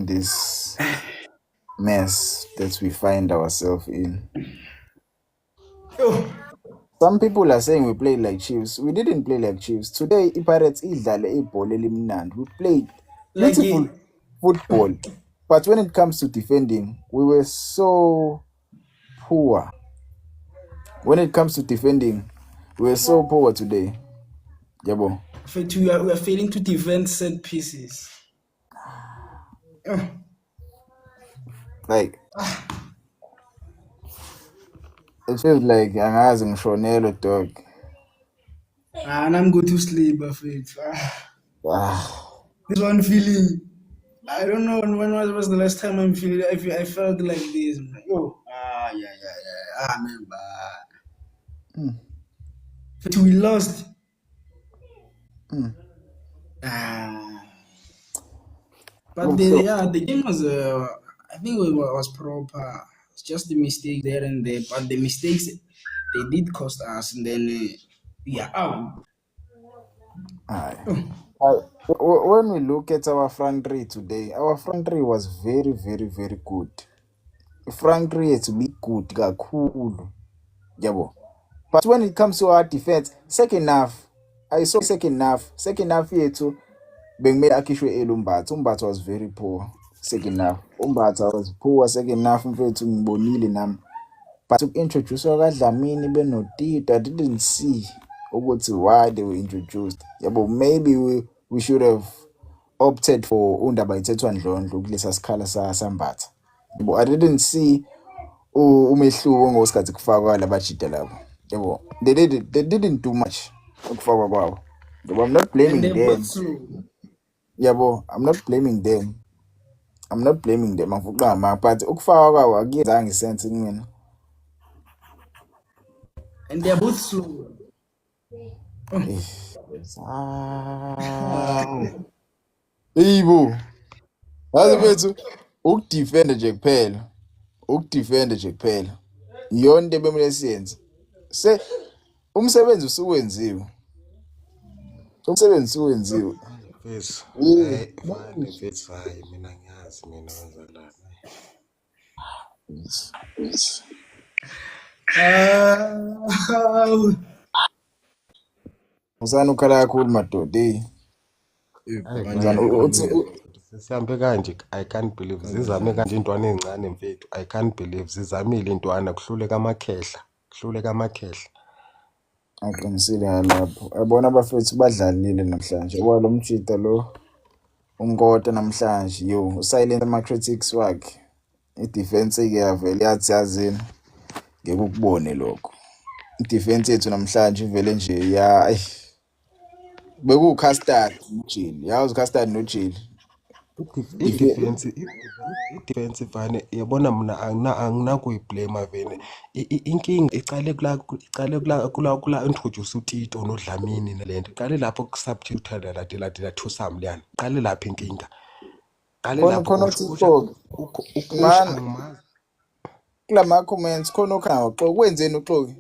in this mess that we find ourselves in. Some people are saying we played like Chiefs. We didn't play like Chiefs. Today, Pirates idlale ibhola elimnandi. We played Like beautiful football. But when it comes to defending, we were so poor. When it comes to defending, we were so poor today. Yabo. we are failing to defend set pieces. Like, it feels like angazi ngishonelwe dog. And I'm going to sleep, afraid. This one feeling. I don't know when was the last time I'm feeling. I felt like this. Oh, yeah. I remember. But we lost. But the game was. I think it was proper. It's just the mistake there and there. But the mistakes they did cost us, and then When we look at our front three today, our front three was very, very, very good. Front three had to be good, kakhulu. Yabo. But when it comes to our defense, second half, I saw second half yethu bengimele akhishwe Umbatha. Umbatha was very poor second half. Umbatha was poor second half mfethu ngibonile nami. But introduce kaDlamini benotito, I didn't see why they were introduced. Yabo, maybe we should have opted for Undaba Ithethwa Ndlondlo kulesa sikhala saMbatha. Yabo, I didn't see umehluko ngosikhathi kufakwa labajida labo. Yabo, they didn't do much ukufakwa kwabo. Yabo, I'm not blaming them. Yabo, I'm not blaming them. Angifugama, but ukufakwa kwabo akuyenzanga isense kumina. And they're both slow. Ibo. Yazi bethu ukudefend nje kuphela. Iyona into ebemele siyenze. Umsebenzi usuwenziwe. Mfethu. Mfethu hayi mina ngiyazi mina wenzalana. Usana ukhala kakhulu madoda. Sihambe kanje, I can't believe zizame kanje intwana ezincane mfethu. I can't believe zizamile intwana kuhluleka amakhehla. Aqinisile lapho. Yabona abafethu badlalile namhlanje. Kwalo mjida lo unkota namhlanje usilent ama critics wakhe. I-defense ke yavela yathi yazini ngeke ukubone lokho. I-defense yethu namhlanje ivele nje bekucustard uJili. Yazi custard noJili. I-defense fane yabona mina anginakuyiblame vele. Inkinga icale kula introduce uTito noDlamini nalento. Qale lapho kusubstitute la Thusam liyana. Qale lapho inkinga. Qale lapho man. Kulama comments khona okhanga uxoki kwenzeni uxoki?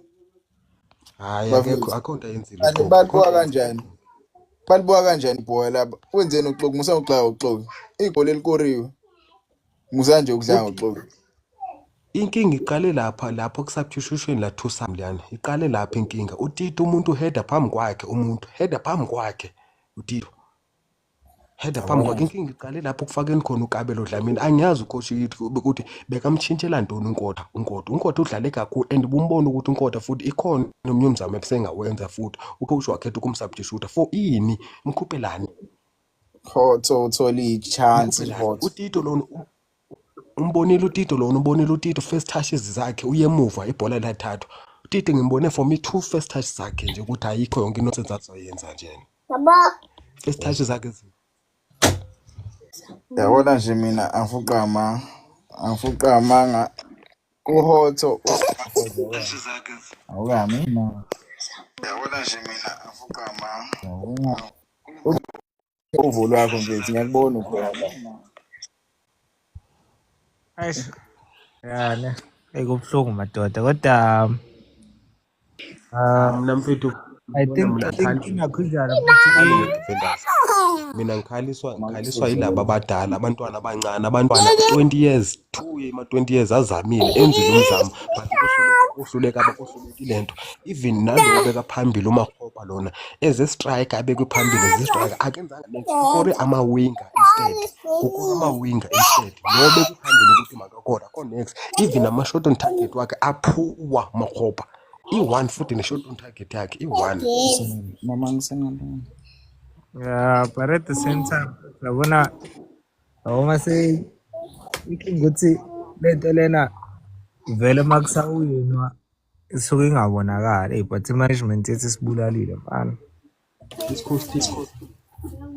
Hayi akhonto yenzile. Balibuka kanjani boy lapha? Wenzeni uxoki musa uxaka uxoki? Igoli elikoriwe. Musa nje ukudlanga uxoki. Inkinga iqale lapho kusubstitution la Thusam liyana. Iqale lapho inkinga. uTito umuntu header phambi kwakhe. uTito header phambi kwakhe. Inkinga iqale lapho kufakeni khona uKabelo Dlamini. Angiyazi ucoach yethu ukuthi bekamtshintshela ntoni uNkotha udlale kakhulu and bumbona ukuthi uNkotha futhi ikhona nomnye umzamo ebengawenza futhi ucoach wakhetha ukumsubstitute for ini mkhuphelani uthola i-chance uTito lona umbonile uTito first touches zakhe uye emuva ibhola lathathu. uTito ngimbone for me 2 first touches zakhe nje ukuthi ayikho yonke into enzayenza nje. First touches zakhe yabona nje mina angifuqama kuHotho awukami mina yabona nje mina angifuqama uvo lwakho mfethu ngiyakubona ukhona ne ekubuhlungu madoda kodwa mina mfethu I think inkinga khunjana mina ngikhaliswa Mangisuze yilaba abadala, abantwana abancane, abantwana 20 years 20 years azamile enzile umzamo but kohlulekile nto. Even nalo obeka phambili uMakgopa lona eze striker abekwe phambili eze striker akenzanga next ukore ama-winger instead lo obekwe phambili ukuthi makakora ko next. Even ama-shot on target wakhe aphuwa Makgopa i-1 futhi ne-shot on target yakhe i-1. Mama ngisengalona. Yeah, but at the same time, ngabona mase inkinga ukuthi lento lena vele makusawuyinwa isuke ingabonakali but i-management yethi sibulalile mfana.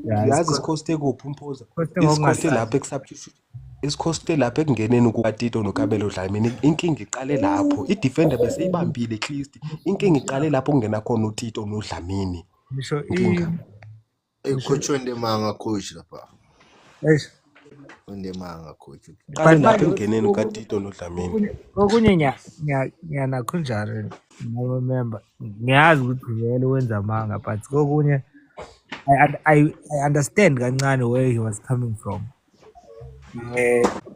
Yazi isikhoste kuphi umphoza? Isikhoste Isikhoste ngokungasali. lapho ekusubstitute. Isikhoste lapho ekungeneni kukaTito noKabelo Dlamini. Inkinga iqale lapho. I-defender bese ibambile at least. Inkinga iqale lapho kungena khona uTito noDlamini. Ngisho Inkinga. Coach Wendemanga coach lapha. eish Wendemanga coach. Iqale But lapho manje ekungeneni kukaTito noDlamini. okunye ngiyanakhunjani remember ngiyazi ukuthi vele wenza amanga but kokunye I understand kancane where he was coming from.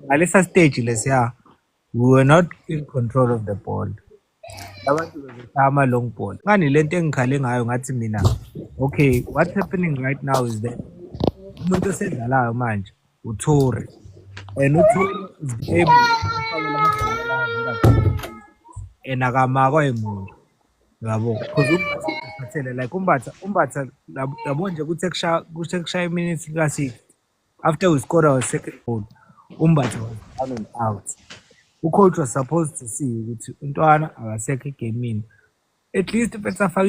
Ngalesa stage lesiya we were not in control of the ball. Abantu bebethama long ball. Ngani lento engikhale ngayo ngathi mina okay what's happening right now is that umuntu osedlalayo manje uThori and uThori is able and akamakwa emuntu yabo because umbatha like umbatha yabo nje kuthi kushaya minutes ka6 after we scored our second goal umbatha was down and out. Coach was supposed to see ukuthi untwana akasekho egamini at least bese afaka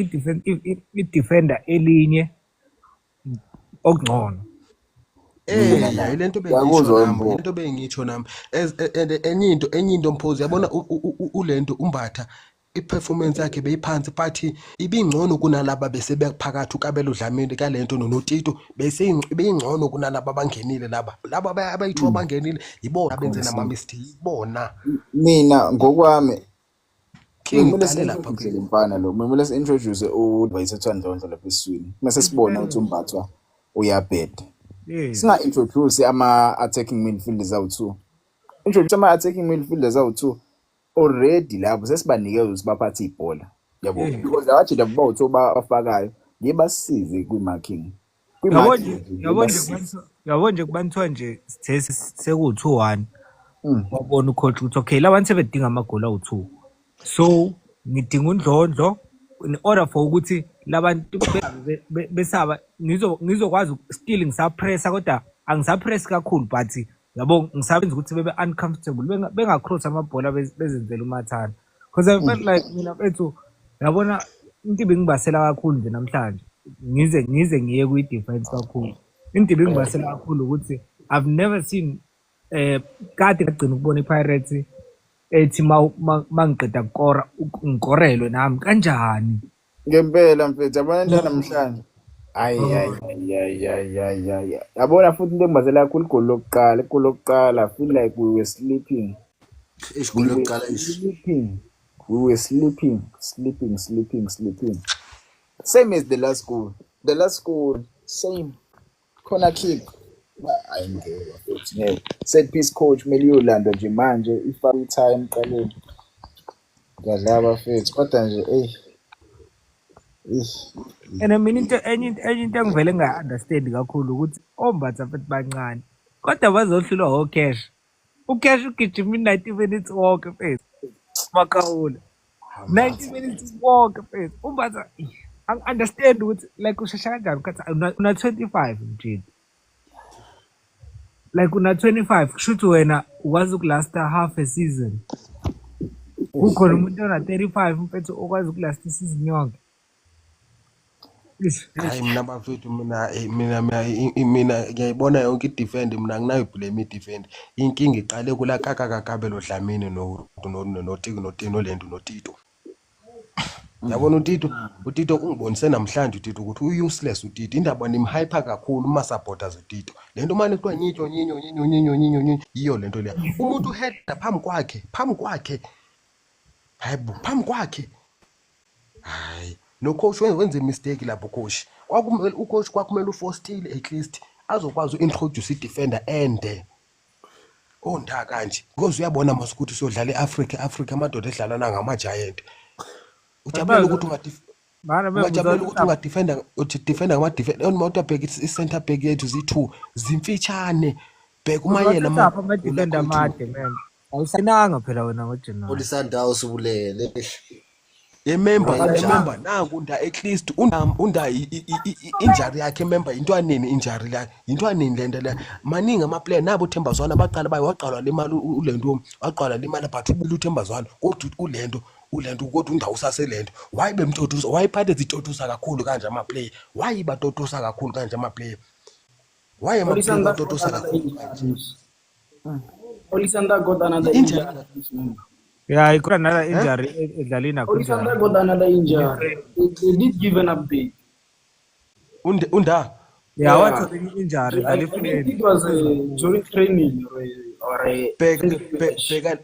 i-defender elinye okungcono. Ile nto bengitsho nami enye into mphozi yabona ulento umbatha i-performance yakhe beyiphansi but ibingcono kunalaba bese bephakathi uKabelo Dlamini kalento noTito bese ibingcono kunalaba abangenile laba abayithiwa abangenile yibona benze nama-mistake ibona. Mina ngokwami King kumele iqale lapha singaphindle lemfana lo. Kumele si-introduce uVayisethwa Ndlondlo lapha esiswini. Mase sibona ukuthi umbathwa uyabheda. Yes. Singa-introduce ama-attacking midfielders awu-2. Introduce ama-attacking midfielders awu-2 already lapho sesibanike ukuthi baphathe ibhola. Yabo because abathi labo bawu-2 bafakayo ngibasize kwi-marking. Yabo nje kubanthiwa nje sithe seku-2-1 wabona ucoach ukuthi okay labantu sebedinga amagoli awu-2 so ngidinga uNdlondlo in order for ukuthi labantu besaba ngizokwazi still ngisapressa kodwa angisapress kakhulu but yabo ngisabenza ukuthi bebe uncomfortable bengacross amabhola bezenzela umathana because I felt like mina bethu yabona into ibingibasela kakhulu nje namhlanje ngize ngiye kwi-defense kakhulu into ibingibasela kakhulu ukuthi I've never seen kade ngagcina ukubona iPirates ethi mangiqeda ukora ngikorelwe nami kanjani Ngempela mfethu yabona nje namhlanje. Hayi yabona futhi into engibazela kakhulu igoli lokuqala I feel like we were sleeping. We were sleeping. Same as the last goal. The last goal, same. Corner kick. I ngeke. Set piece coach kumele uyolanda nje manje ifaka i-time qaleni. Ngadlaba mfethu kodwa nje and mina enye into engivele nga-understand kakhulu ukuthi ombatha futhi bancane kodwa bazohlulwa ocash ucash ugijima 90 minutes wonke mfethu makawula 90 minutes wonke mfethu umbatha understand ukuthi like ushesha kanjani because una 25 mjini like una 25 kushuthi wena ukwazi ukulasta half a season kukhona umuntu ona 35 mfethu okwazi ukulasta isizini yonke. Hayi mina bafethu mina ngiyayibona yonke i-defend mina anginayo iblame i-defend. Inkinga iqale kula kaKabelo Dlamini noTino lento noTito. Yabona uTito ungibonise namhlanje uTito ukuthi useless uTito indaba nimhype kakhulu uma-supporters uTito. Lento manje kuthiwa nyinyo yiyo lento leya. Umuntu uheada phambi kwakhe hayibo phambi kwakhe hayi no coach wenze mistake lapho coach. Kwakumele ucoach kwakumele uFostile at least azokwazi uintroduce idefender ende. Onda kanje because uyabona masikuthi siyodlala eAfrica amadoda edlalana ngama-giant. Ujabulela ukuthi ungajabulela ukuthi ungadefenda defender ngama-defender onimoto abheka i-center back yethu zi-2 zimfitshane bheka umayela ama-defender amade man awusananga phela wena ngoJanuary Olisandawo subulele Remember nangu unda at least unda injury yakhe remember into anini injury la into anini lento la maningi ama-player nabo uThembazwana baqala waqalwa le mali ulento waqalwa le mali but ubula uThembazwana kodwa ulento kodwa unda usaselento why bemtotusa why phathe zitotusa kakhulu kanje ama-player why batotusa kakhulu kanje ama-player why ama-player batotusa kakhulu kanje Olisanda got another injury. yeah he got another injury edlalini Olisanda got another injury. They did give an update. Unda yeah what's the injury I think it was during training or a bheka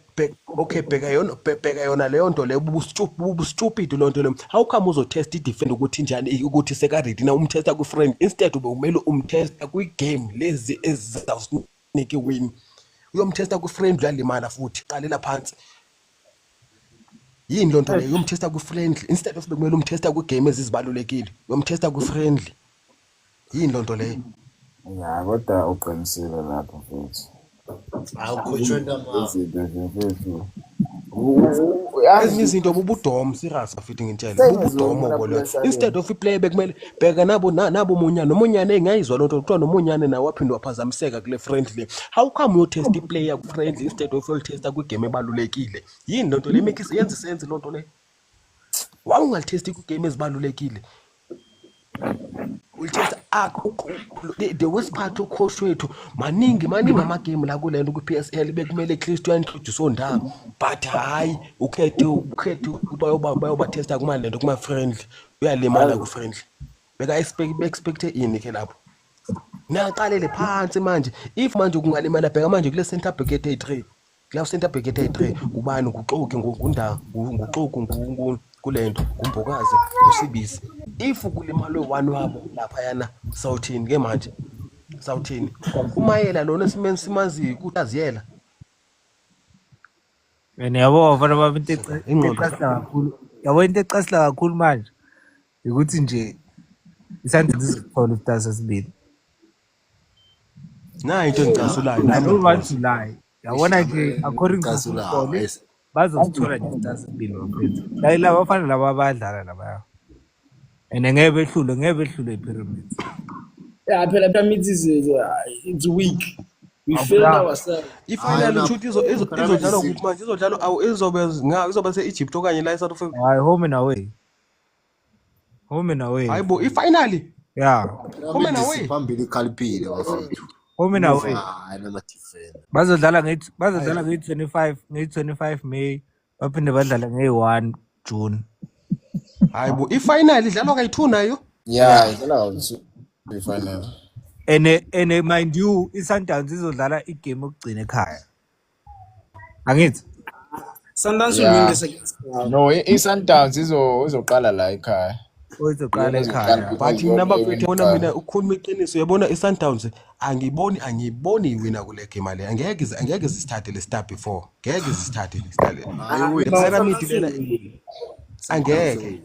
yona leyo nto leyo bubustupid lonto leyo how come uzotest idefend ukuthi njani ukuthi seka-ready na umtesta kwi-friend instead ube umele umtesta kwi-game lezi ezizawusinike win uyomtesta kwi-friendly uyalimala futhi qalela phansi yini lonto leyo uyomtesta kwi-friendly instead of bekumele umtesta kwi-game ezizibalulekile uyomtesta kwi-friendly yini lonto leyo ya kodwa uqinisile lapho futhi awukhotshwe ezinye izinto bubudomo serious afitting intshele bubudomo bolo instead of iplayer bekumele bheka nabo nomunyane engayizwa lonto kuthiwa nomunyane nawe waphinde waphazamiseka kule friendly how come uyotest iplayer ku-friendly instead of uyolitesta kwigame ebalulekile yini lonto le make yenza isenze lonto le wawungalitesti kwigame ezibalulekile ulitesta the worst part ucoach wethu maningi amagame la kulento kwi-PSL bekumele at least uyaintroduce ondaba but hayi ukhethe bayobatesta kumalento kuma-friendly uyalimala ku-friendly beka-expecte ini ke lapho naqalele phansi manje if manje kungalimala bheka manje kule center back ethi-3 kula center back ethi-3 kubani nguxoki nguxoki kulento nguMbokazi noSibisi if kulimalo one wabo laphayana sawuthini ke manje sawuthini umayela lona simazi kutaziyela and yabo bafana bami into ecasila kakhulu yabo into ecasila kakhulu manje ukuthi nje isandla sizithola isitasa sesibili nayo into engicasulayo I don't want to lie yabona nje according to football bazosithola nje isitasa sesibili bafethu la laba bafana laba abadlala labaya and ngeke behlule i-Pyramids. Yeah, Pyramids is it's weak. We failed ourselves. Ifinal shoot izodlalwa ukuthi manje izodlalwa awu izoba se-Egypt okanye la eSouth Africa. Hayi home and away. Hayibo ifinal. Yeah. Home and away. Phambili khaliphile wafethu. Home and away. Nama defender. Bazodlala nge-25 May baphinde badlala nge-1 June. Hayibo ifinal idlalwa kayi-2 nayo. Yeah, idlalwa ifinal. And mind you iSundowns izodlala igame okugcina ekhaya. Angithi? Sundowns will win the second round. No, iSundowns izoqala la ekhaya. Izoqala ekhaya. But nabafethu bona mina ukukhuluma iqiniso uyabona iSundowns angiboni iwina kule game le angeke zisithathe le start before ngeke zisithathe le start le Pyramid lena angeke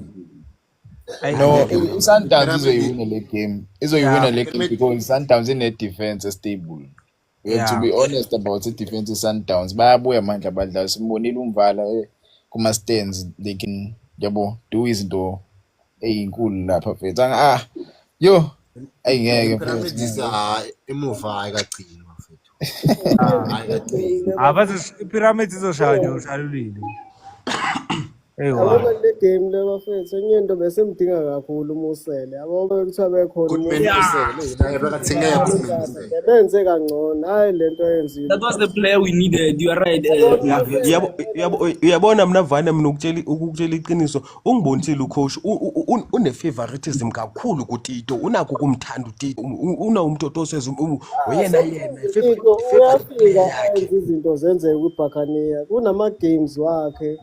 no iSundowns izoyiwina le game izoyiwina le game because iSundowns ine defense stable. We have to be honest about the defense iSundowns bayabuya manje abadlali simbonile umvala kuma stands they can yabo do izinto eyinkulu lapha mfethu yo ayingeke Pyramids emuva ayikagcini wafethu abathi iPyramids izoshaya ushalulile Yabona le game le bafethu enye into bese mdinga kakhulu umusele yabo bekuthiwa bekhona benze kangcono hayi lento yenzile That was the player we needed. You are right. uyabona mina Vane mina ukutshela iqiniso ungibonisile ucoach une-favoritism kakhulu kuTito unakho ukumthanda uTito unawumtotoseza uyena uyafika enza izinto zenzeke kuBuccaneer kunama games wakhe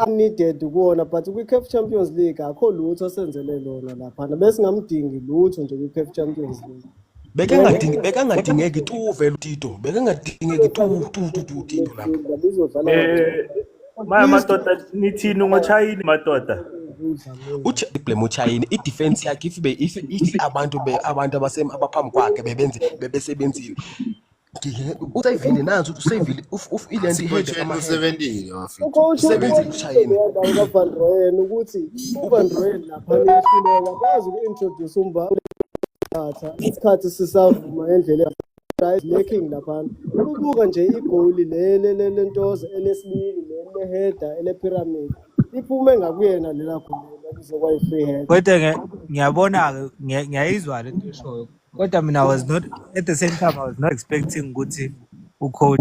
needed kuwona but kwi-CAF Champions League akho lutho senzele lona laphana besingamdingi lutho nje kwi-CAF Champions League. bekangadingeki tu vele uTito bekangadingeki tu Tito lapho Maya madoda nithini ngochayini madoda blame uChina i-defense yakhe if abantu abaphambi kwakhe bebesebenzile usayivile nansi usayivile ilento ihead usebenzile wafethu. Ucoach Van Rooyen ukuthi uVan Rooyen laphana ehluleka bazi uku-introduce umbatha isikhathi sisavuma endlela guys lacking laphana ubuka nje igoli lentoza elesibili leheader elepyramid iphume ngakuyena lela khona bizokwa i-free head. Kodwa ngiyabona ngiyayizwa lento eshoyo kodwa mina was not at the same time I was not expecting ukuthi ucoach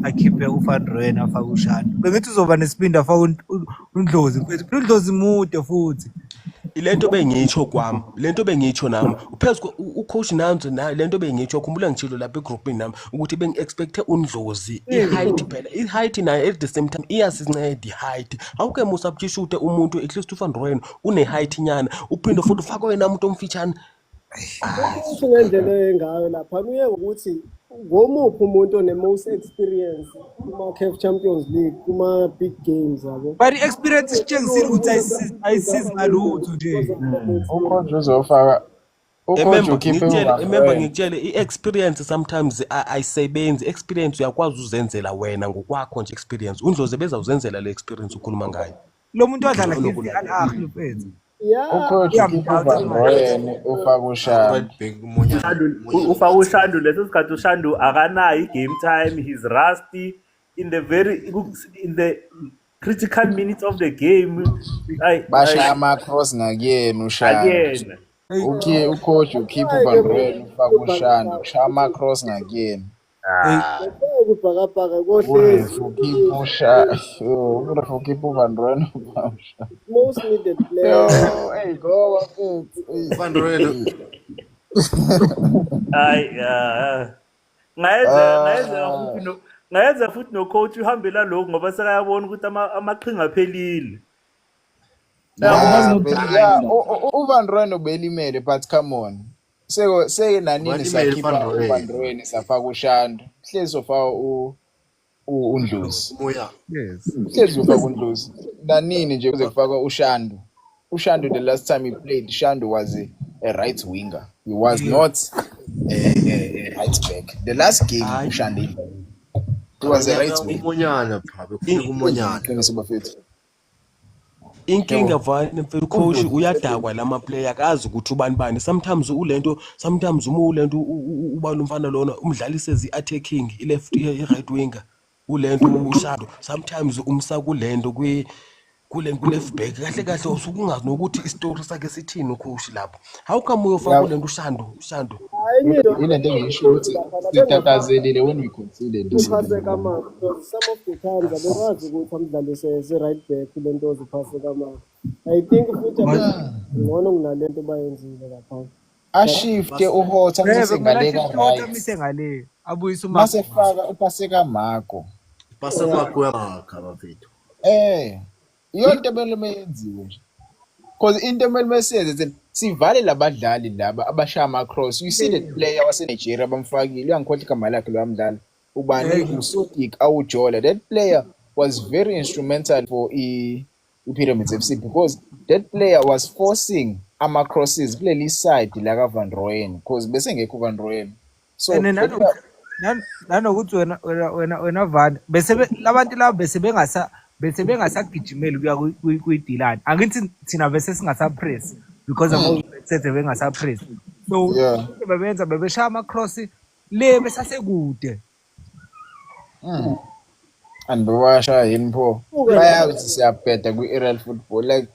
akhiphe uVan Rooyen afake uShando bengithi uzoba nesipindi afake uNdlozi mfethu uNdlozi mude futhi lento bengitsho nami uphezulu ucoach Nanzo nayo lento bengitsho khumbula ngitshilo lapha egroupini nami ukuthi bengiexpecte uNdlozi i-height phela i-height nayo at the same time iyasinceda i-height awuke musabjishute umuntu at least uVan Rooyen une-height nyana uphinde futhi ufake wena umuntu omfitshane ngendlela engayo lapha uye ukuthi ngomuphi umuntu one-most experience kuma-CAF Champions League kuma-big games yabo but i-experience isitshengisile ukuthi ayisizi ngalutho nje ucoach uzofaka remember ngikutshele i-experience sometimes ayisebenzi experience uyakwazi uzenzela wena ngokwakho nje experience uNdlozi bezawuzenzela le experience ukhuluma ngayo lo muntu wadlala Al-Ahly mfethu ucoach uVan Rooyen ufaka uShando ufaka uShando leso sikhathi uShando akanayo i-game time he's rusty in the critical minutes of the game bashaya ama-cross ngakuyena uShando ucoach ukhipha uVan Rooyen ufaka uShando ushaya ama-cross ngakuyena ukubhakabhaka kohlezi ukhipha uVan Rooyen ufaka uShando most needed player hey go Van Rooyen ngayenza futhi no-coach uhambela lokhu ngoba sekayabona ukuthi amaqhinga aphelile uVan Rooyen ubelimele but come on sekenanini sakhipha uVan Rooyen safaka uShando hlezi sofaka uNdlozi hlezi ufaka uNdlozi nanini nje kuze kufaka uShando the last time he played Shando was a right winger he was not a right back the last game uShando he was a right winger umonyana pha umonyana inkinga vane mfethu coach uyadakwa lama player akazi ukuthi ubani sometimes sometimes ulento ubani umfana lona umdlalise zi-attacking i-left i-right winger ulento uShando sometimes umsa kulento ku-left back kahle usukungazi nokuthi istory sakhe sithini ucoach lapho how come uyofaka kulento uShando ilento engisho ukuthi sitatazelile when we consider this uphaseka manje because some of the times abekwazi ukuthi amdlalise right back kulento oziphaseka manje I think futhi ngcono kunalento bayenzile lapha ashifte uhotha mise ngale ka right mise ngale abuyisa masefaka upaseka Marco yamakha bafethu yonke ebele meyenziwe nje because into emele mesenze sivale labadlali laba abashaya ama-cross you see the player waseNigeria bamfakile uyangikhohlwa igama lakhe lo mdlali ubani uSodiq awujola that player was very instrumental for i-Pyramids FC because that player was forcing ama-crosses kuleli side la kaVan Rooyen because bese ngekho uVan Rooyen so nanokuthi wena Van bese labantu laba bese bengasagijimeli kuya kuyidilana angithi thina bese singasapress because abasethe bengasapress so bebeshaya ama-cross le besasekude and bewasha yini pho bayazi siyabheda kwi-aerial football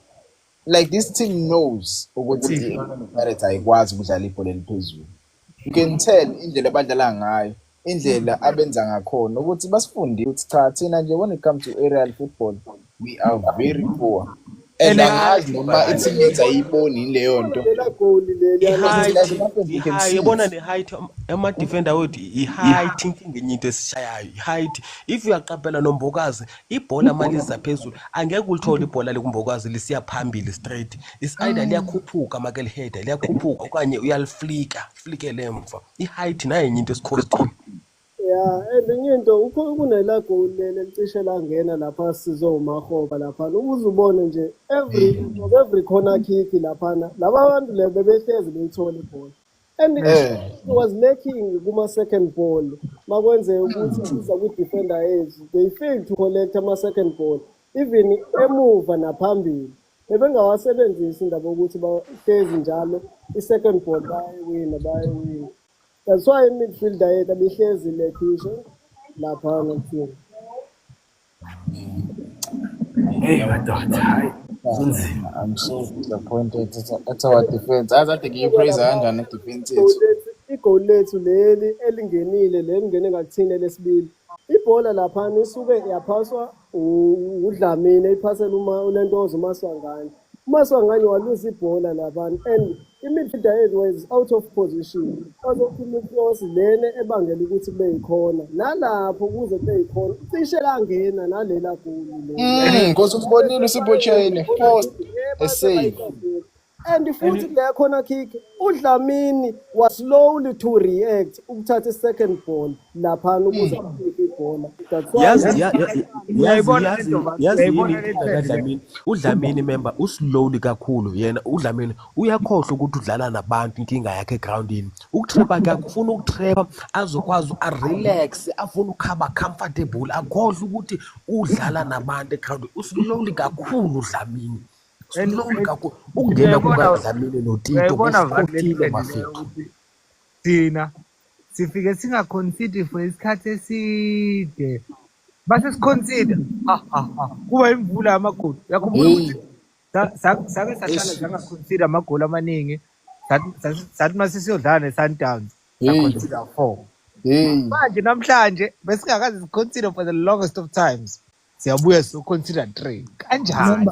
like this team knows ukuthi i-Pirates ayikwazi ukudlala ibhola eliphezulu you can tell indlela abadlala ngayo indlela abenza ngakhona ukuthi basifundile ukuthi cha thina nje when it comes to aerial football we are very poor and And angazi noma i-teammates ayiboni leyo nto. lela goal leli It's like nothing you can i-height see. yabona ne-height ama-defender wethu i-height inkinga enye into esishayayo i-height. If uyaqaphela noMbokazi ibhola maliza phezulu angeke ulithole ibhola lekumbokazi lisiya phambili straight. It's either liyakhuphuka make liheda liyakhuphuka okanye flikele emva. I-height nayo enye into esikhostile. Yeah, and enye into kunela goal leli licishe langena lapha sizwe uMahoba lapha ukuze ubone nje every corner kick laphana laba bantu le bebehlezi beyithola ibhola and it was lacking kuma second ball makwenze ukuthi iza ku defender yethu they failed to collect ama second ball even emuva naphambili bebengawasebenzisi indaba ukuthi bahlezi njalo i-second ball bayewina. That's why midfielder yethu abehlezi lekhisha lapha ngakuthini. Hey madoda, hayi kunzima. I'm so disappointed at our defense. Azathi ngiyipraise kanjani i-defense yethu. Igoal lethu leli elingenile lengene ngakuthini lesibili. Ibhola lapha isuke yaphaswa uDlamini iphasela uLentozo uMaswangane. uMaswangane waluza ibhola lapha and imidfielder yethu was out of position. Bazophuma icross lena ebangela ukuthi kube yikhona. Nalapho kuze kube yikhona. Cishe langena nalela goal. Because usibonile uSibochene forced a save. And futhi le corner kick uDlamini was slowly to react ukuthatha i-second ball lapha ukuze aphike ibhola. That's why yazi yini inkinga kaDlamini. uDlamini member uslowly kakhulu yena. uDlamini uyakhohlwa ukuthi udlala nabantu inkinga yakhe egroundini. Ukutrapha ke akufuna ukutrapha azokwazi a-relax afuna ukukhaba comfortable akhohlwa ukuthi udlala nabantu egroundini. Uslowly kakhulu uDlamini. Slowly kakhulu ukungena kukaDlamini noTito kusikhothile bafethu. Thina sifike singaconsider for isikhathi eside base siconsider kuba imvula yamagoli yakhumbula ukuthi sake sahlala sangaconsider amagoli amaningi sathi mase siyodlala neSundowns saconsider 4 manje namhlanje besingakaze siconsider for the longest of times siyabuya so consider 3 kanjani.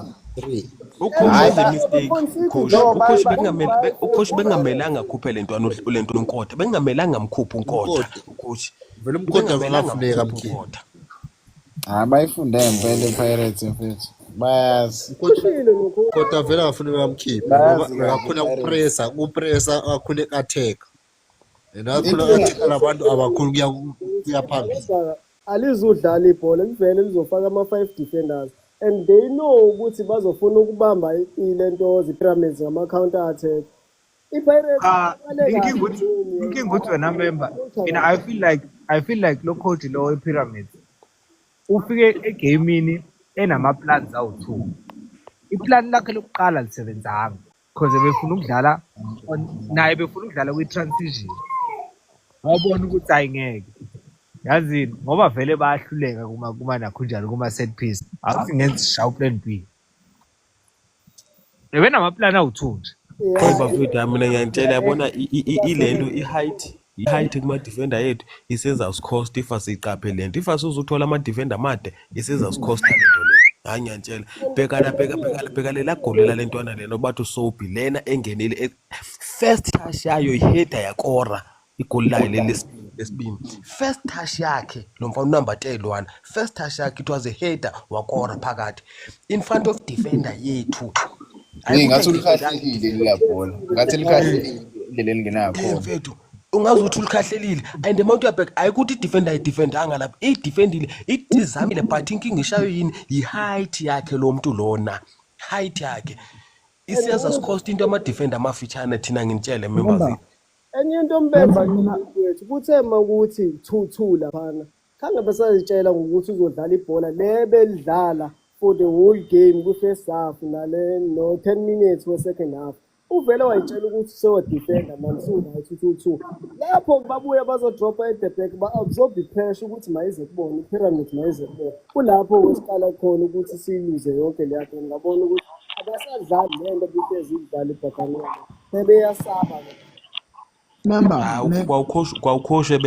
Ukhoshi bengamelanga akhuphe lentwana uNkotha bengamelanga amkhuphe uNkotha ukhoshi Vele uMkotha uyafuneka mkhipha. Bayifunde ngempela iPirates mfethu. Bayazi. Kodwa vele akafuneka amkhipha ngoba akakhona ukupressa akakhona uku-attack. And akakhona uku-attack labantu abakhona kuya phambili. Alizudlala ibhola livele lizofaka ama-5 defenders and they know ukuthi bazofuna ukubamba iLentozo iPyramids ngama-counter attack. Inkinga ukuthi wena member I feel like lo coach lo ePyramids ufike egamini enama-plans awu-2. Iplan lakhe lokuqala lisebenzanga because befuna ukudlala naye befuna ukudlala kwi-transition. Wabona ukuthi ayingeke yazini ngoba vele bayahluleka kuma nakhunjalo kuma-set piece akusingenza sishawu plan B. Benamaplan awu-2 nje. Bafethu mina ngiyantshela yabona ilento i-height kuma-defender yethu isenza usikhosta if asiyiqaphe lento. If asuzuthola ama-defender amade isenza usikhosta lento le. Hayi ngiyantshela bheka lela goli lalentwana lena bathi uSoapy lena engenile first touch yayo iheda yakora igoli layo lesibini. First touch yakhe lo mfana number 10 first touch yakhe it was a header wakora phakathi in front of defender yethu. Ngathi ulikhahlelile la bhola. Ngathi likhahlelile indlela engenayo khona. Mfethu ungazuthi ulikhahlelile and mawuthi uyabheka ayikuthi i-defender lapha i-defendile idizamile but inkinga ishayo yini i-height yakhe lo muntu lona height yakhe isiyaza sikhosta into ama-defender amafitshane thina ngintshele members. Enye into mbemba kwethu kuthema ukuthi 2-2 laphana khange besazitshela ngokuthi uzodlala ibhola lebelidlala for the whole game ku-first half nale no 10 minutes we-second half. Uvele wayitshela ukuthi sewadefender man so-right 2-2 lapho babuya bazodropa at the back ba-absorb i-pressure ukuthi mayize kubona iPyramids mayize kubona kulapho wesiqala khona ukuthi siyiluze yonke leya game ngabona ukuthi abasadlali lento bihlezi idlala ibhakanela sebeyasaba. Remember, kwawukhoshe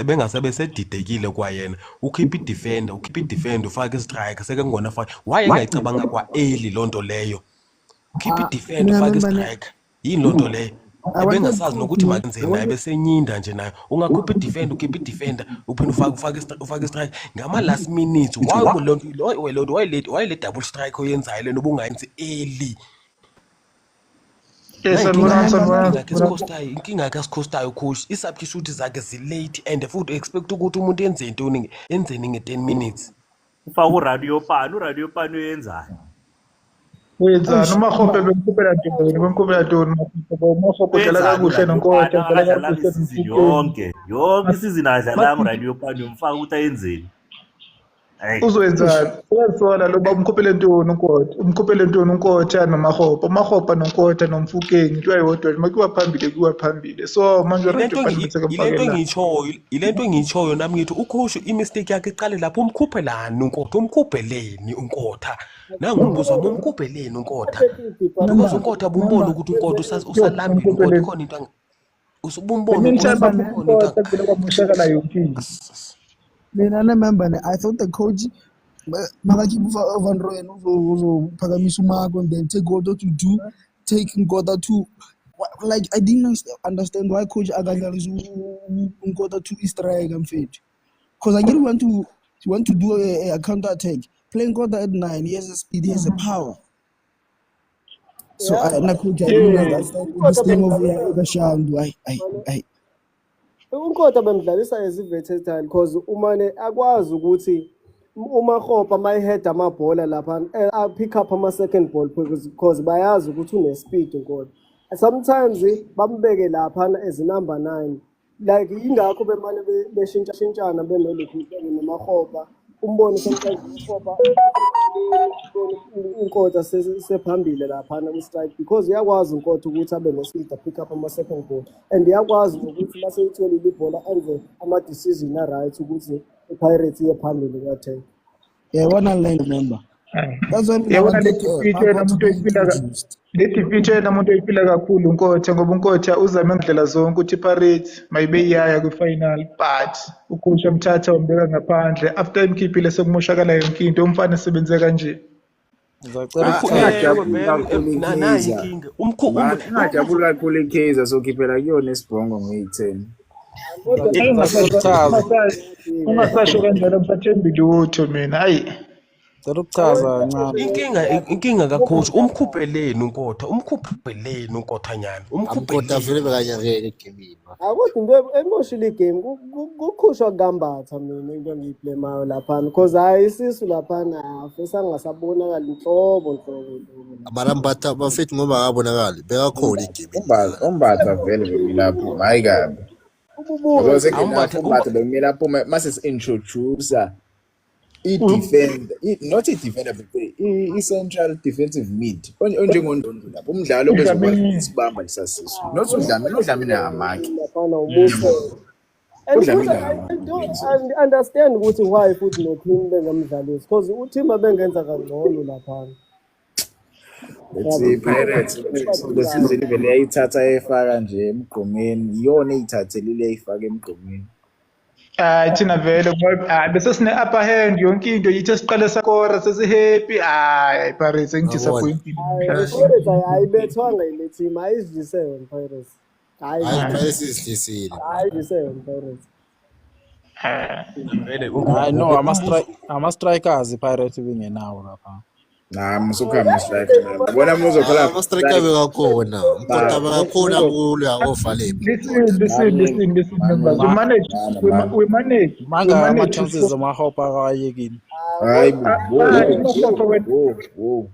bengasabe sedidekile kwayena ukhipha idefender ufake istrike seke ngona fake wayengayicabanga kwa early lonto leyo ukhipha idefender ufake istrike yini lonto leyo ebengasazi nokuthi makenzeni naye besenyinda nje nayo ungakhupha idefender ukhipha idefender uphinde ufake istrike ngama last minutes lonto wayile double strike oyenzayo lena ubungayenzi early. Inkinga yakhe asikhostayo coach isubstitute zakhe zilate and futhi expect ukuthi umuntu enze intoni enzeni nge10 minutes ufaka uradio pani uyenzayo Wenzani uMakgopa bemkhuphela ntoni uMakgopa udlala kakuhle noNkotha adlala isizini yonke isizini adlala uradio pani umfaka ukuthi ayenzeni uzowenzani uyazisola lo bamkhuphele ntoni uNkotha noMakgopa noNkotha noMfukeng into ayodwa makuwa phambili so manje ilento engiyitshoyo nami ngithi ukhosho imistake yakhe iqale lapho umkhuphelani umkhupheleni uNkotha nangumbuzo umkhupheleni uNkotha because uNkotha bumbona ukuthi uNkotha usalambile uNkotha khona into usubumbona remember, I thought the coach Makakibu Van Rooyen uzophakamisa uMarco and then take Godo to do, taking Godo to, like I didn't understand why coach Agadal's Godo to strike and fit. Because I didn't want to do a counter attack. Playing Godo at 9, he has a speed, he has a power. So I didn't understand this thing of the Shandu. uNkotha bemdlalisa as versatile because umane akwazi ukuthi uMakgopa mayihead amabhola lapha pick up ama second ball because bayazi ukuthi une speed uNkotha. Sometimes bambeke lapha as number 9 like ingakho bemane beshintshana benolokhu noMakgopa umbone sometimes uMakgopa uNkotha sephambili lapha ku-strike because uyakwazi uNkotha ukuthi abe ne-speed pick up ama second ball and uyakwazi ukuthi mase itholile ibhola enze ama-decision a-right ukuthi iPirates iye phambili ka-10. One line remember. That's why defeat yena umuntu oyifila kakhulu uNkotha ngoba uNkotha uzame ngendlela zonke ukuthi iPirates mayibe iyaya kwi-final but ukhosha mthatha wambeka ngaphandle after imkhiphile sekumoshakala yonke into umfana esebenze kanje. Ngajabula kakhulu iKaizer sokhiphela kuyona esibhongo nge-10. Ungasasho kanjalo msathembi lutho mina hayi ukuchaza ncane inkinga kacoach umkhupheleni uNkotha nyana Unkotha vele bekanyakeke egemini Akuthi into emotional game kukhushwa kukambatha mina into engiyiplay mayo lapha because hayi isisu lapha afisa ngasabonakala inhlobo abarambatha bafethi ngoba akabonakali bekakhona igemini umbatha vele belapho hayi kabi umbatha bemile lapho mase introduce i-defender not i-defender but i-central defensive mid onjengondondo lapho umdlalo bezokwazi isibamba lesasiso not udlamini amaki and understand ukuthi why futhi no team bengamdlalisi because uteam abengenza kangcono lapha Pirates lesizini vele yayithatha efaka nje emgqomeni iyona eyithathelile eyifaka emgqomeni thina vele bese sine upper hand yonke into yithi siqale sakora sesihappy iPirates ngidisappointed ayibethwanga ile team ayizidlisele Pirates Pirates izidlisile ayizidlisele Pirates no ama-strikers iPirates bengenawo lapha musukha strike bona muzokhala ama-striker bekakhona Unkotha bekakhona kulo yakovaleni listen we manage manga ama-chances amahopa akawayekile hayi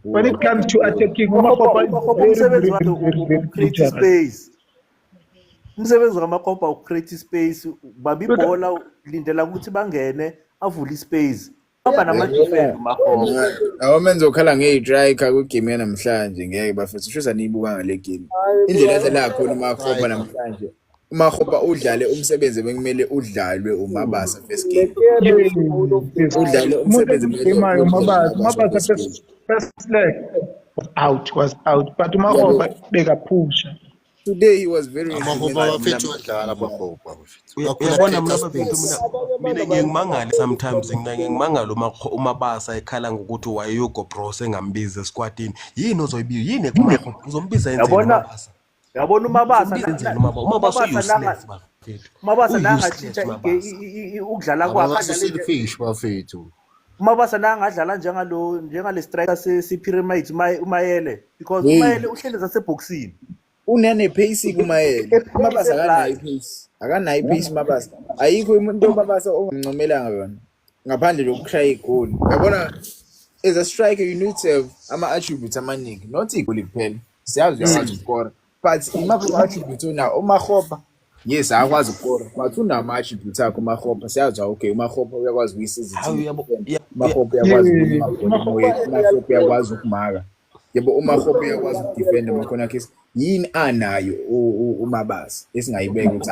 when it comes to attacking umsebenzi wakhe ucreate space umsebenzi kaMakgopa ucreate space bamba ibhola lindela ukuthi bangene avule ispace aba nama-defend uMakgopa awamenza okhala ngeyi-striker kwigame yanamhlanje ngeke bafethu shuza niyibuka ngale game indlela edlala khona uMakgopa namhlanje uMakgopa udlale umsebenzi bekumele udlalwe uMabasa first game udlale umsebenzi Mabasa first leg was out but uMakgopa bekaphusha Today he was very amahopa abafethu adlala amahopa abafethu uyabona mina bafethu mina ngiyangimangala sometimes ngiyangimangala umabasa ekhala ngokuthi why Hugo Bro sengambiza esquadini yini ozoyibiza yini kumaho uzombiza enzeni umabasa yabona umabasa useless bafethu umabasa nangatshintsha ukudlala kwakhe selfish bafethu umabasa nangadlala njengale striker se-Pyramids umayele because umayele uhleli zaseboxini unene pace kumayele umabasa akanayo pace umabasa ayikho umuntu umabasa ongamncomelanga yona ngaphandle lokushaya igoli yabona as a striker you need to have ama attributes amaningi not igoli kuphela siyazi uyakwazi ukukora but imaphi attributes una umahopa yes akwazi ukukora but una ama attributes akho umahopa siyazi okay umahopa uyakwazi ukuyisiza umahopa uyakwazi umahopa uyakwazi ukumaka yebo umahopa uyakwazi ukudefend amakhona akhe yini anayo umabasa esingayibeka ukuthi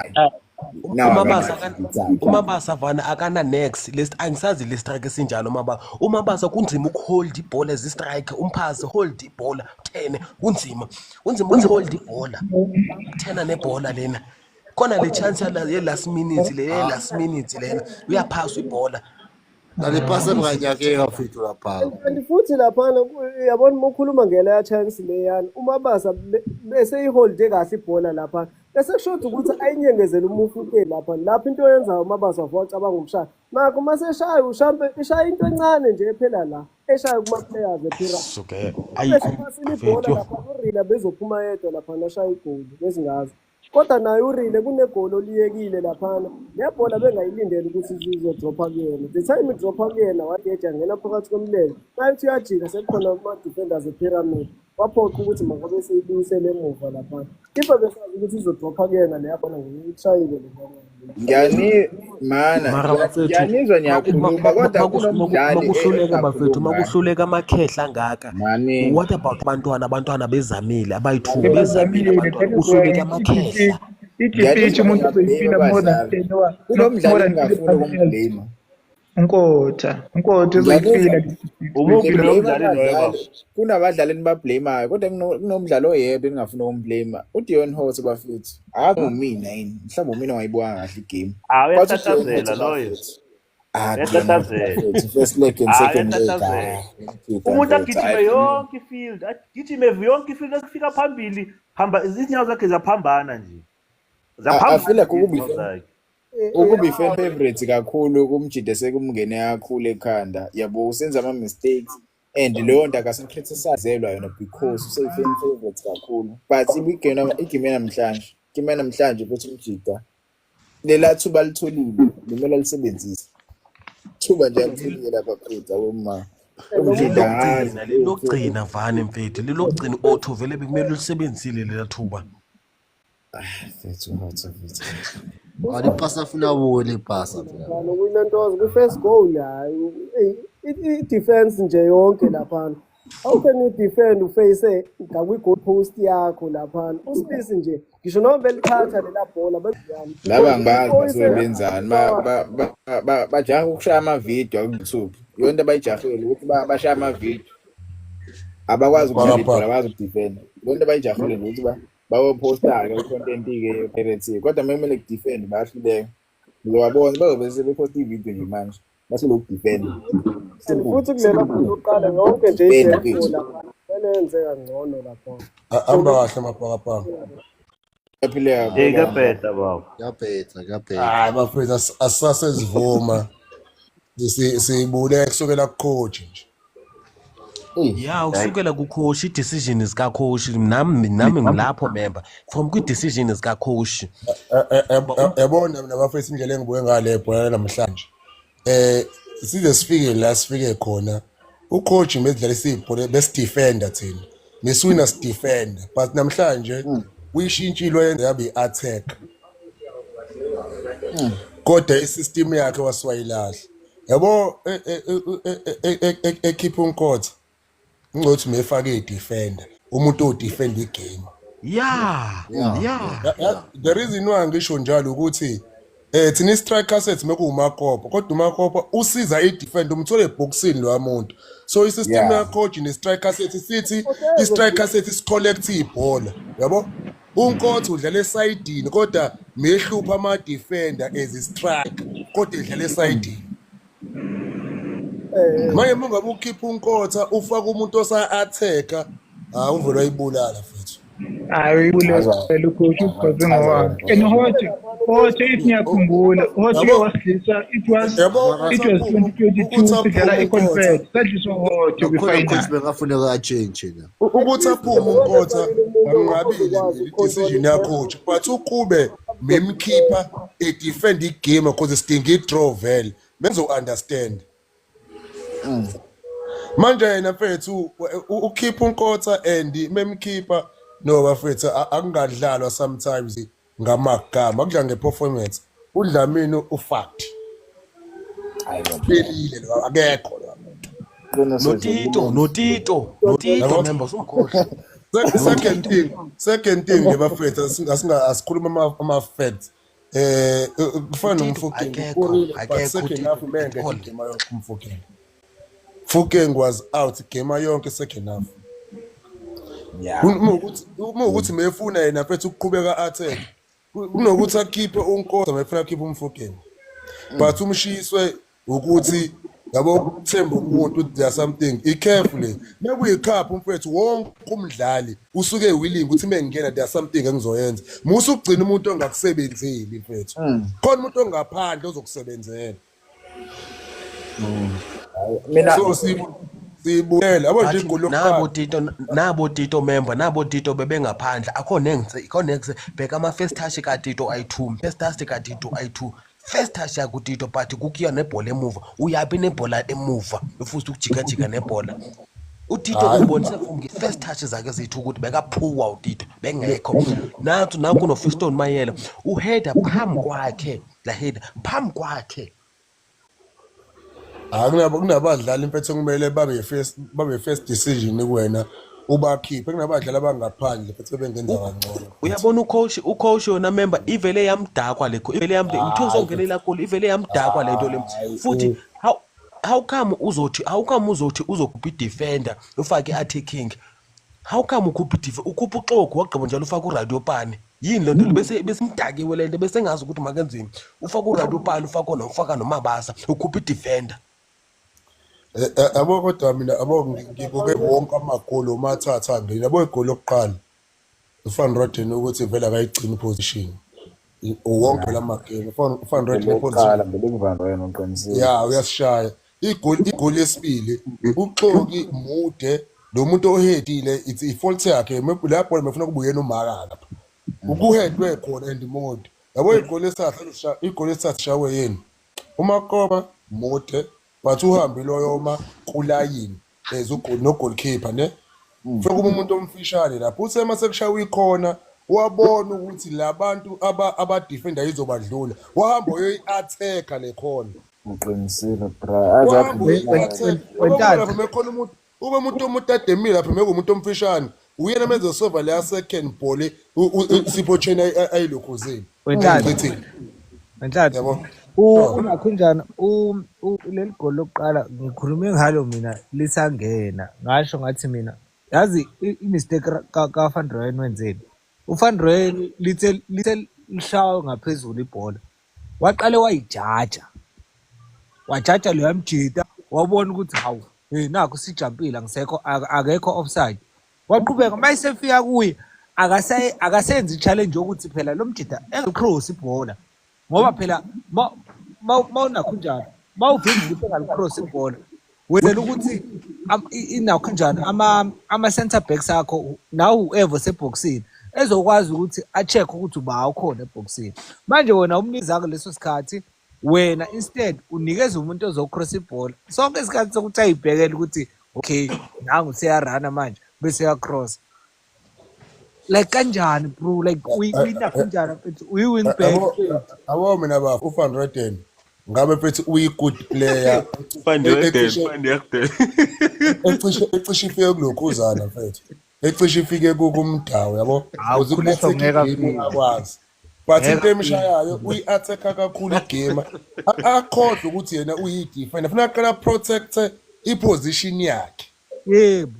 umabasa vana akana next list angisazi le strike esinjalo umabasa kunzima ukuhold ibhola as strike umphazi hold ibhola 10 kunzima ukuhold ibhola 10 nebhola lena khona le chance ye last minute lena uyaphasa ibhola ale pasa mnganyake ngafethu lapha and futhi lapha uyabona ukukhuluma ngela ya chance leyana umabasa bese iholde kahle ibhola lapha bese kushoda ukuthi ayinyengezele umufuke lapha into yenza umabasa wacabanga umshaya nakho maseshaya ushampe ishaya into encane nje phela la eshaya kuma players ephira okay ibhola lapha uRila bezophuma yedwa lapha nashaya igoli lezingazi kodwa naye uRile kunegoli oliyekile laphana nebhola bengayilindele ukuthi izodropa kuyena the time idropa kuyena wadeja ngena phakathi komlele nayithi uyajika sekukhona ama-defenders ePyramid waphoqa ukuthi makabe seyibuyisele emuva laphana ifa besazi ukuthi izodropa kuyena leyabona ngiyishayile ngiyanizwa niyakhuluma kodwa makuhluleka bafethu makuhluleka amakhehla angaka what about abantwana bezamile abayithuba bezamile kuhluleka amakhehla idefeat umuntu uzoyiphinda more than 10 kulo mdlalo engafuni ukumblame unkotha uzoyifila kunabadlali enibablameayo kodwa kunomdlalo oyedwa engafuni ukumblame uDion Holt bafethu akungumina yini mhlawumbe mina wayibona kahle igame uyatatazela loyo first leg and second leg umuntu agijime yonke ifield agijime yonke ifield asifika phambili izinyawo zakhe zaphambana nje zaphambana ukubi fan favorite kakhulu kumjide sekumngene kakhulu ekhanda yabo usenza ama mistakes and leyo nto akasacriticezelwa yona because use fan favorite kakhulu but igame namhlanje futhi umjida lela thuba litholile limela lisebenzise thuba nje akutholile lapha futhi awoma umjida lilogcina vane mfethu lilogcina auto vele bekumele ulisebenzisile lela thuba ali pasa funa wole pasa nokulentoza ku-first goal hayi i-defense nje yonke laphana how can you defend uface ngakwi-goal post yakho laphana uSmith nje ngisho noma belikhatha lela bhola laba ngibazi basebenzani bajaha ukushaya amavidiyo ku-YouTube yonke abayijahile ukuthi bashaya amavidiyo abakwazi ukudefend abakwazi ukudefend yonke abayijahile ukuthi bawoposta-ke i-content-ke Pirates kodwa kumele kudefend bayahluleka ngizowabona bazobe sebeposta ividiyo nje manje baselokudefend futhi kulela kuqala yonke nje ijengola enenzeka ngcono lapho amba kahle mapakapaka ngiyaphetha baba ngiyaphetha bafethu asasezivuma siyibule kusukela kucoach nje usukela kucoach i-decision zikacoach nami ngilapho member from kwi-decision zikacoach yabona mina bafethu indlela engibuye ngale bhola namhlanje size sifike la sifike khona ucoach medlala isibhola besidefender thina neswina sidefender but namhlanje uyishintshilo yenza yabe i-attack kodwa isystem yakhe waswayilahla yabo ekhipha unkotha ngokuthi mefake i-defender umuntu odefend igame the reason why ngisho njalo ukuthi thina i-striker set mekuwumakopa kodwa umakopa usiza i-defend umthole eboxini lo muntu so isystem ya coach ne-striker set sithi i-striker set isicollect ibhola yabo uNkotha udlala esayidini kodwa mehlupha ama-defender as i-striker kodwa edlala esayidini. Manje uma ngabe ukhipha uNkotha ufaka umuntu osa-attack-a uvele wayibulala futhi. Hayi uyibulela ucoach uGoze ngowakhe. And Hotshe if ngiyakhumbula Hotshe wasidlisa it was 2022 sidlala i-conference sadliswa Hotshe kwi-final. Bengafuneka a-change na. Ukuthi aphume uNkotha angingabile i-decision yakho but ukube memkhipha e-defend igame because sidinga i-draw vele benzo-understand. Manje yena mfethu ukhipha uNkotha and memkhipha no bafethu akungadlalwa sometimes ngamagama akudla ngeperformance uDlamini ufact belile lo akekho lo Notito member somkhohle. Second thing nje bafethu asikhuluma ama-facts kufana nomfukeng second half menge igame yonke Mfukeng was out game yonke second half. Uma ukuthi mefuna yena mfethu ukuqhubeka attack kunokuthi akhiphe uNkotha mefuna akhiphe uMfukeng but umshiswe ukuthi yabo themba umuntu there something carefully mekuyikhapha mfethu wonke umdlali usuke willing ukuthi mengingena there something engizoyenza musu ugcina umuntu ongakusebenzeli mfethu khona umuntu ongaphandle ozokusebenzela. Mina sibuyela yabo nje igolo nabo Tito member nabo Tito bebengaphandle akhona bheka ama-first touch kaTito ayi-2 first touch kaTito ayi-2 first touch yakuTito but kukuya nebhola emuva uyaphi nebhola emuva ufuthi ukujika nebhola uTito ubonise first touch zakhe zethu ukuthi bekaphuwa uTito bengekho naku noFiston Mayela uheader phambi kwakhe la header phambi kwakhe. Kunabadlali mfethu kumele babe first decision kuwena ubakhiphe kunabadlali abangaphandle mfethu bengenza kangcono. Uyabona ucoach yona member ivele yamdakwa lekho ivele ngithoza ungelela goli ivele yamdakwa lento le futhi how come uzothi uzokhupha i-defender ufake i-attacking how come ukhupha uxogo wagqiba njalo ufaka uRadio Pane yini lento bese imdakiwe lento bese ngazi ukuthi makenzini ufaka uRadio Pane ufaka noMabasa ukhupha i-defender. Abo kodwa mina ngibuke wonke amagoli omathatha ngene yabo igoli lokuqala uFan Roden ukuthi vele akayigcina iposition wonke lamagame uFan Roden iposition ya uyasishaya igoli lesibili uXoki mude lo muntu ohedile it's fault yakhe lapho mefuna kubuyena uMaka lapha ukuhedwe khona endimode yabo igoli lesithathu shawe yini uMakoba mude but uhambe loyoma kulayini ezugoli no goalkeeper ne fika umuntu omfishane lapho usema sekushawa ikhona wabona ukuthi labantu aba defender izobadlula wahamba uyi-attacker le khona uqinisile bra lapho mekhona umuntu ube umuntu ademile lapho meke umuntu omfishane uyena menze sova le second ball Siphocheni ayilokhuzeni Wenhlanhla yabo ungakhunjana leli goli lokuqala ngikhulume ngalo mina lisangena ngasho ngathi mina yazi i-mistake kaVan Rooyen wenzeni uVan Rooyen lithe lishawa ngaphezulu ibhola waqale wayijaja lo yamjita wabona ukuthi hawu nakho sijampile akekho offside waqhubeka mayisefika kuye akasenzi challenge ukuthi phela lo mjita engacross ibhola ngoba phela mawunakhunjana mawuvimba ukuthi engalicross ibhola wenzela ukuthi inakhunjana ama-center backs akho nawe whoever seboxini ezokwazi ukuthi a-check ukuthi uba ukhona eboxini manje wena umnizakho leso sikhathi wena instead unikeza umuntu ozocross ibhola sonke isikhathi sokuthi ayibhekele ukuthi okay nangu seyarana manje bese yacross like kanjani bro like uyina kanjani mfethu uyi-wing back abo mina bafu uVan Rooyen ngabe mfethu uyi-good player ecishe ifike kulokhuzana mfethu ecishe ifike kumdawo yabo akwazi but into emshayayo uyi-attacker kakhulu igame akhohlwa ukuthi yena uyi-defender funa aqala protect iposition yakhe yebo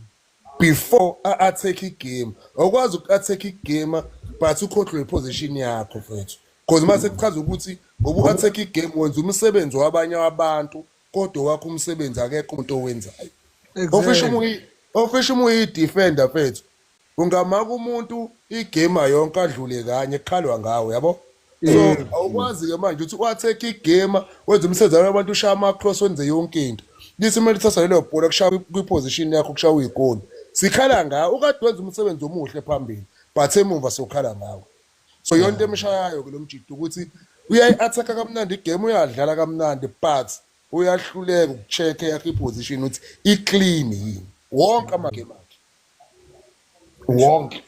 before a-attack igame awukwazi uku-attack igame but ucontrol position yakho mfethu because mase kuchaza ukuthi ubu-attack igame wenza umsebenzi wabanye abantu kodwa wakho umsebenzi akekho umuntu owenzayo ofisha uma uyi-defender mfethu ungamaka umuntu igame yonke adlule kanye kukhalwa ngawe yabo so awukwazi-ke manje ukuthi u-attack igame wenza umsebenzi wabantu ushaya ama-cross wenze yonke into lithi kumele lithatha lelo bhola kushaya kwiposition yakho kushaya uyigoli sikhala ngawo ukade wenza umsebenzi omuhle phambili but emumva sokhala ngawo so yonke emshayayo kulo mjito ukuthi uyayi-athacka kamnandi igame uyadlala kamnandi but uyahluleka ukucheck yakho iposition ukuthi i-clean yini wonke amagame akhe wonke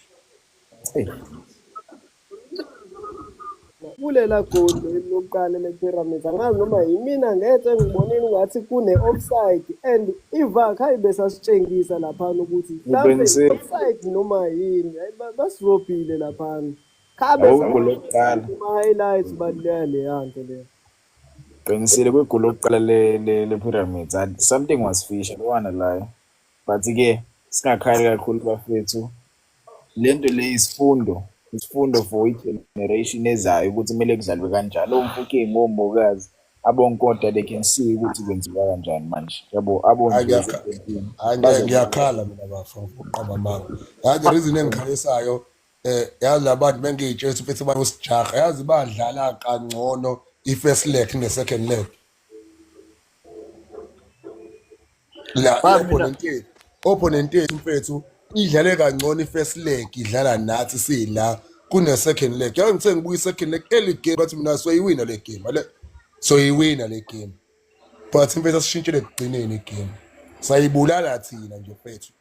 kulela goli lokuqala le-Pyramids angazi noma yimina ngetshe ngibonile ungathi kune-offside and iVAR hayi besasitshengisa laphana ukuthi mhlawumbe offside noma yini basirobhile laphana khabe ama-highlights baluleka leya nto leyo qinisile kwigoli lokuqala le-Pyramids something was fishy lwana layo but-ke singakhali kakhulu bafethu le nto le isifundo for i-generation ezayo ukuthi kumele kudlalwe kanjalo umfuke ngombokazi abonkonta they can see ukuthi kwenziwa kanjani manje yabo ngiyakhala mina bafa uqaba mama yazi reason engikhalisayo yazi labantu bengiyitshela ukuthi bayosijaha yazi badlala kangcono i-first leg ne-second leg la opponent yethu mfethu idlale kangcono i-first leg idlala nathi sila kune-second leg yazi ngithe ngibuka i-second leg eli game bathi mina soyiwina le game soyiwina le game but mfethu asishintshele ekugcineni igame sayibulala thina nje mfethu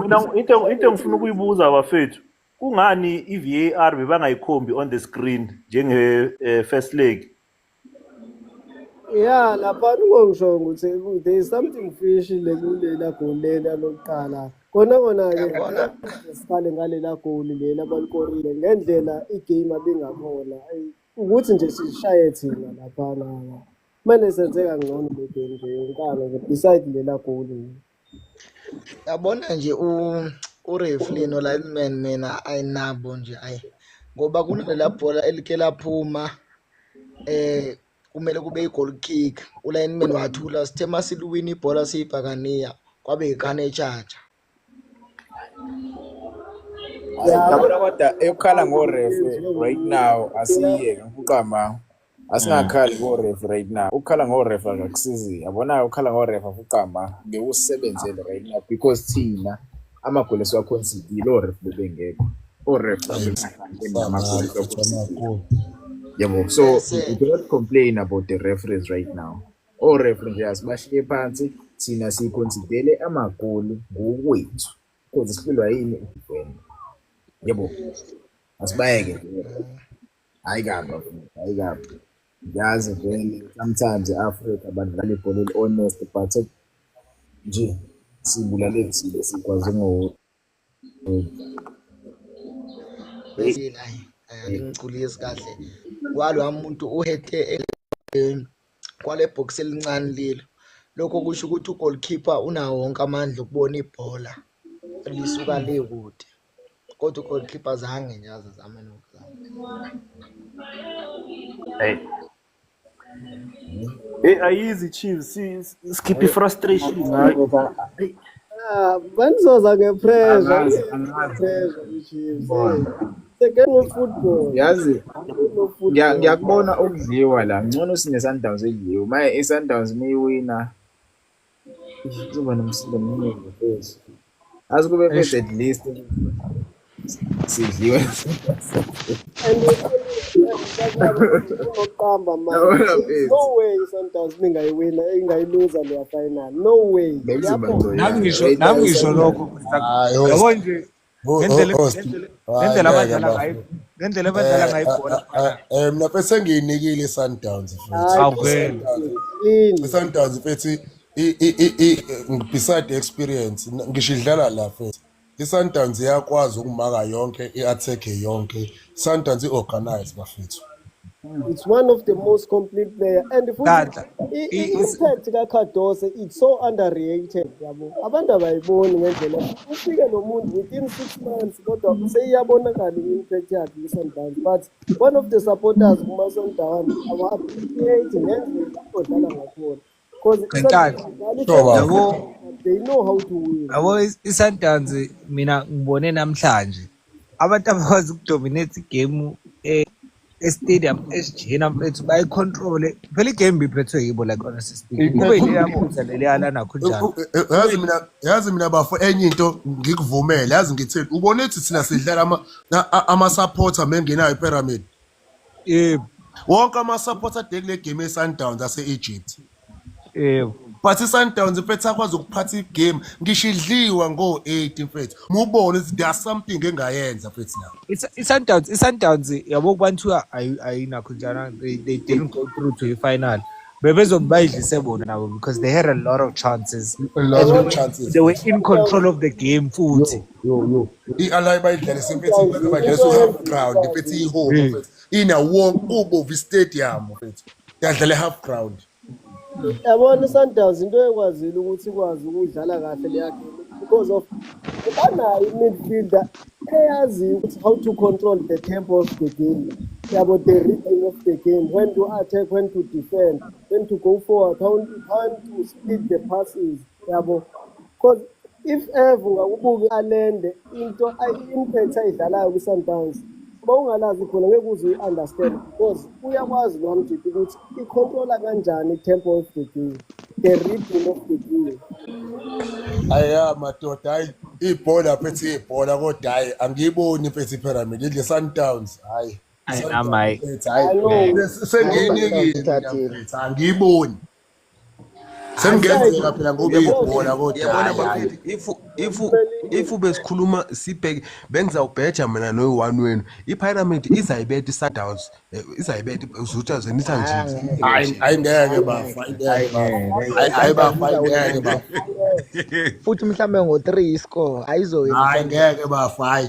mina into ngifuna ukuyibuza bafethu kungani i-VAR bebangayikhombi on the screen njenge-first leg yeah laphana ungongisho ukuthi there is something fishy kulela goli lela lokuqala kona-ke sikhale ngalela goli lela abalikorile ngendlela igame abingakhona ukuthi nje sishaye thina laphana kumele senzeka ngcono le game nje yonkana nje beside lela goli yabona nje ureferee no-linesman mina ayinabo nje ngoba kunalela bhola elike laphuma kumele kube i-goal kick ulineman wathula sithe masiluwina ibhola siyibhakaniya kwabe ikane etshatsha yabona kodwa ekukhala ngorefe right now asiyeke ngifuqama asingakhali ngorefe right now ukukhala ngorefe akakusizi yabona ukukhala ngorefe afuqama ngewusebenzele right now because thina amagoli esiwakhonsidi lo refe bebengekho orefe yabo so we cannot complain about the referees right now referees asibashiye phansi thina siyiconsidele amagoli ngokwethu because sipilwa yini ukufenda yabo asibayeke hayi kabi yazi vele sometimes eAfrica badlala ibhola eli-honest but nje sibulale thina sikwazi ngiculi kahle kwalo umuntu uhethe kwale box elincane lelo lokho kusho ukuthi ugoalkeeper unawo wonke amandla okubona ibhola lisuka le kude kodwa ugoalkeeper zange nyaza zame nokuzama ayizi Chiefs skip i-frustration ngayo banizoza ngepressure football yazi ngiyakubona ukudliwa la ngcono sine-Sundowns edliwe maye i-Sundowns mayiwina kuzoba nomsindo omningi futhi azi kube first at least sidliwe unoqamba no way Sundowns mingayiwina ingayiluza leya final no way nami ngisho lokho yabo nje ngendlela abadlala ngayo ngendlela abadlala ngayo ibhola mina bese ngiyinikile i-Sundowns i-Sundowns mfethu beside experience ngisho idlala la mfethu i-Sundowns iyakwazi ukumaka yonke i-attack yonke Sundowns i-organize bafethu It's one of the most complete player. And futhi Gadla. i-impact kaKhadose it's so underrated yabo. Abantu abayiboni ngendlela. Ufike lo muntu within 6 months kodwa seyiyabonakala i-impact yakhe ku-Sundowns. But one of the supporters kuma-Sundowns awa-appreciate ngendlela odlala ngakhona. Because Yabo. they know how to win. Yabo i-Sundowns mina ngibone namhlanje. Abantu abakwazi ukudominate igame stadium esijena mfethu bayicontrol phela igame biphethwe yibo like honestly speaking kube leyabutha leliyalana kunjalo yazi mina bafo enye into ngikuvumele yazi ngitheni ubone ukuthi sina sidlala ama supporter mengenayo iPyramid wonke ama supporter dekule game eSundowns ase-Egypt but iSundowns mfethu akwazi ukuphatha igame ngisho idliwa ngo-8 mfethu mubone ukuthi there's something engayenza mfethu la iSundowns yabo kubantu ayinakho njana they didn't go through to the final bebezobayidlise bona nabo because they had a lot of chances they were in control of the game futhi i-alay bayidlale semfethu bayidlale half ground mfethu ihome mfethu ina wonke ubovu stadium mfethu yadlala half ground yabona iSundowns into ekwazile ukuthi ikwazi ukudlala kahle leya game because of banayo i-midfielder eyazi ukuthi how to control the tempo of the game yabo the rhythm of the game when to attack when to defend when to go forward how to split the passes yabo because if ever ungakubuki alende into i-impact ayidlalayo kwi-Sundowns bawungalazi khona ngeke uze uyi-understand because uyakwazi lo mjidi ukuthi i-controla kanjani i-tempo of the game the rhythm of the game aya madoda hayi ibhola phethe ibhola kodwa hayi angiyiboni phethe iPyramid idle Sundowns hayi amayi sengiyinikile angiyiboni sengenzeka phela ngoba ibhola kodwa if besikhuluma sibheke bengizawubheja mina no1 wenu iPyramid izayibetha iSundowns izayibetha uzutha zenitha nje hayi ngeke bafa hayi bafa ngeke bafa futhi mhlambe ngo3 score ayizoyena hayi ngeke bafa hayi